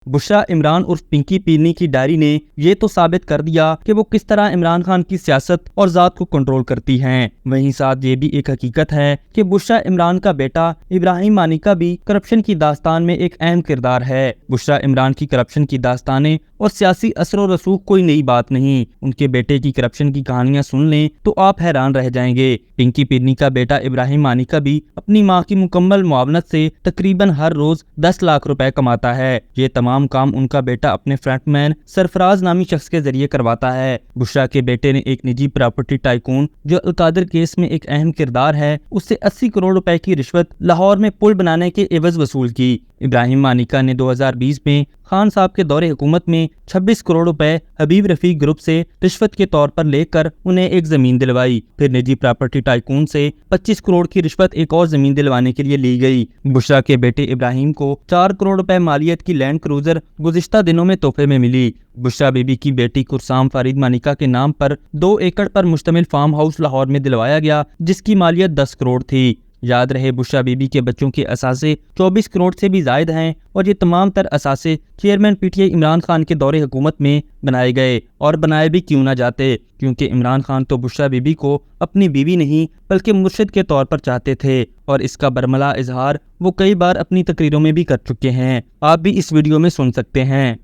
बुशरा इमरान उर्फ पिंकी पीरनी की डायरी ने ये तो साबित कर दिया कि वो किस तरह इमरान खान की सियासत और जात को कंट्रोल करती हैं। वहीं साथ ये भी एक हकीकत है कि बुशरा इमरान का बेटा इब्राहिम मानिका भी करप्शन की दास्तान में एक अहम किरदार है। बुशरा इमरान की करप्शन की दास्तानें और सियासी असर और रसूख कोई नई बात नहीं। उनके बेटे की करप्शन की कहानियां सुन लें तो आप हैरान रह जाएंगे। पिंकी पीरनी का बेटा इब्राहिम मानिका भी अपनी मां की मुकम्मल मुआवनत से तकरीबन हर रोज 10 लाख रुपए कमाता है। ये तमाम काम उनका बेटा अपने फ्रंटमैन सरफराज नामी शख्स के जरिए करवाता है। बुशरा के बेटे ने एक निजी प्रॉपर्टी टाइकून जो अलकादिर केस में एक अहम किरदार है, उससे 80 करोड़ रुपए की रिश्वत लाहौर में पुल बनाने के एवज वसूल की। इब्राहिम मानिका ने 2020 में खान साहब के दौरे हुकूमत में 26 करोड़ रुपए हबीब रफीक ग्रुप से रिश्वत के तौर पर लेकर उन्हें एक जमीन दिलवाई। फिर निजी प्रॉपर्टी टाइकून से 25 करोड़ की रिश्वत एक और जमीन दिलवाने के लिए ली गई। बुशरा के बेटे इब्राहिम को 4 करोड़ रुपए मालियत की लैंड क्रूजर गुज़िश्ता दिनों में तोहफे में मिली। बुशरा बीबी की बेटी कुरसाम फारिद मानिका के नाम पर 2 एकड़ पर मुश्तमिल फार्म हाउस लाहौर में दिलवाया गया, जिसकी मालियत 10 करोड़ थी। याद रहे, बुशरा बीबी के बच्चों के असासे 24 करोड़ से भी जायद हैं और ये तमाम तर असासे चेयरमैन पीटीआई इमरान खान के दौरे हुकूमत में बनाए गए, और बनाए भी क्यों ना जाते, क्योंकि इमरान खान तो बुशरा बीबी को अपनी बीवी नहीं बल्कि मुर्शिद के तौर पर चाहते थे, और इसका बरमला इजहार वो कई बार अपनी तकरीरों में भी कर चुके हैं। आप भी इस वीडियो में सुन सकते हैं।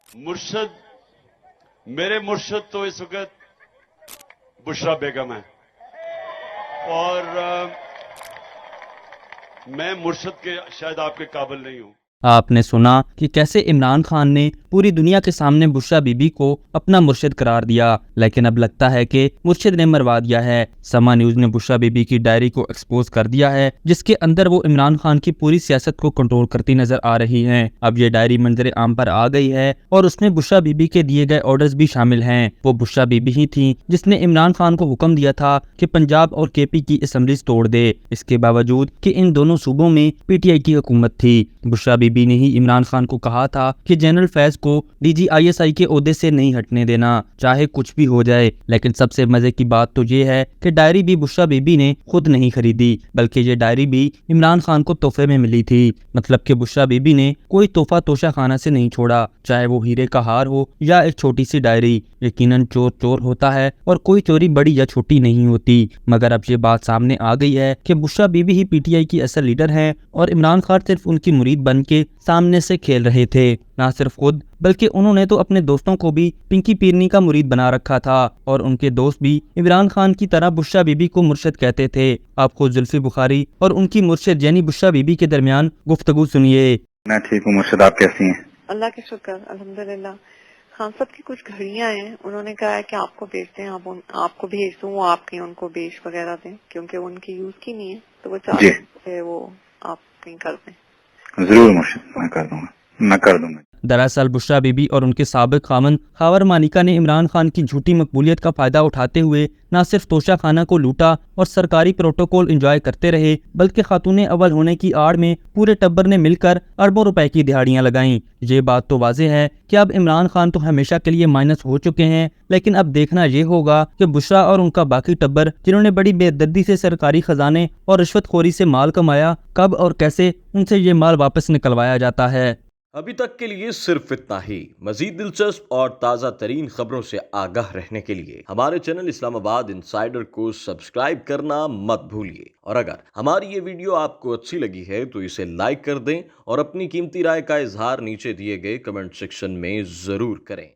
मुर्शिद, मेरे मुर्शिद तो इस वक्त बुशरा बेगम है, और मैं मुर्शिद के शायद आपके काबिल नहीं हूं। आपने सुना कि कैसे इमरान खान ने पूरी दुनिया के सामने बुशरा बीबी को अपना मुर्शिद करार दिया, लेकिन अब लगता है कि मुर्शिद ने मरवा दिया है। समा न्यूज ने बुशरा बीबी की डायरी को एक्सपोज कर दिया है, जिसके अंदर वो इमरान खान की पूरी सियासत को कंट्रोल करती नजर आ रही हैं। अब ये डायरी मंजर आम पर आ गई है और उसमें बुशरा बीबी के दिए गए ऑर्डर्स भी शामिल हैं। वो बुशरा बीबी ही थी जिसने इमरान खान को हुक्म दिया था कि पंजाब और केपी की असेंबलीज तोड़ दे, इसके बावजूद कि इन दोनों सूबों में पीटीआई की हुकूमत थी। बुशरा बीबी ने ही इमरान खान को कहा था कि जनरल फैज को DGISI के ओहदे से नहीं हटने देना, चाहे कुछ भी हो जाए। लेकिन सबसे मजे की बात तो ये है कि डायरी भी बुशरा बीबी ने खुद नहीं खरीदी, बल्कि ये डायरी भी इमरान खान को तोहफे में मिली थी। मतलब कि बुशरा बीबी ने कोई तोहफा तोशा खाना से नहीं छोड़ा, चाहे वो हीरे का हार हो या एक छोटी सी डायरी। यकीनन चोर चोर होता है और कोई चोरी बड़ी या छोटी नहीं होती, मगर अब ये बात सामने आ गई है कि बुशरा बीबी ही पीटीआई की असल लीडर है और इमरान खान सिर्फ उनकी मुरीद बन के सामने से खेल रहे थे। ना सिर्फ खुद बल्कि उन्होंने तो अपने दोस्तों को भी पिंकी पीरनी का मुरीद बना रखा था, और उनके दोस्त भी इमरान खान की तरह बुशरा बीबी को मुर्शिद कहते थे। आप खुद जुल्फी बुखारी और उनकी मुर्शिद यानी बुशरा बीबी के दरमियान गुफ्तगू सुनिए। मैं ठीक हूँ मुर्शिद, आप कैसी हैं? अल्लाह के शुक्र, अल्हम्दुलिल्लाह। खान साहब की कुछ घड़ियां हैं, उन्होंने कहा है कि आपको बेचते हैं, आपको भेज दूं, वो आपकी उनको बेच वगैरह दें, क्योंकि वो उनकी यूज की नहीं है, तो वो चाहते हैं वो आप कहीं कर दें। जरूर मुर्शिद, मैं कर दूंगा। दरअसल बुशरा बीबी और उनके साबिक खामन खावर मानिका ने इमरान खान की झूठी मकबूलियत का फायदा उठाते हुए न सिर्फ तोशा खाना को लूटा और सरकारी प्रोटोकॉल एंजॉय करते रहे, बल्कि खातूने अव्वल होने की आड़ में पूरे टब्बर ने मिलकर अरबों रुपए की दिहाड़ियां लगाईं। ये बात तो वाज़ेह है कि अब इमरान खान तो हमेशा के लिए माइनस हो चुके हैं, लेकिन अब देखना ये होगा कि बुशरा और उनका बाकी टब्बर, जिन्होंने बड़ी बेदर्दी से सरकारी खजाने और रिश्वतखोरी से माल कमाया, कब और कैसे उनसे ये माल वापस निकलवाया जाता है। अभी तक के लिए सिर्फ इतना ही। मजीद दिलचस्प और ताज़ा तरीन खबरों से आगाह रहने के लिए हमारे चैनल इस्लामाबाद इंसाइडर को सब्सक्राइब करना मत भूलिए, और अगर हमारी ये वीडियो आपको अच्छी लगी है तो इसे लाइक कर दें और अपनी कीमती राय का इजहार नीचे दिए गए कमेंट सेक्शन में ज़रूर करें।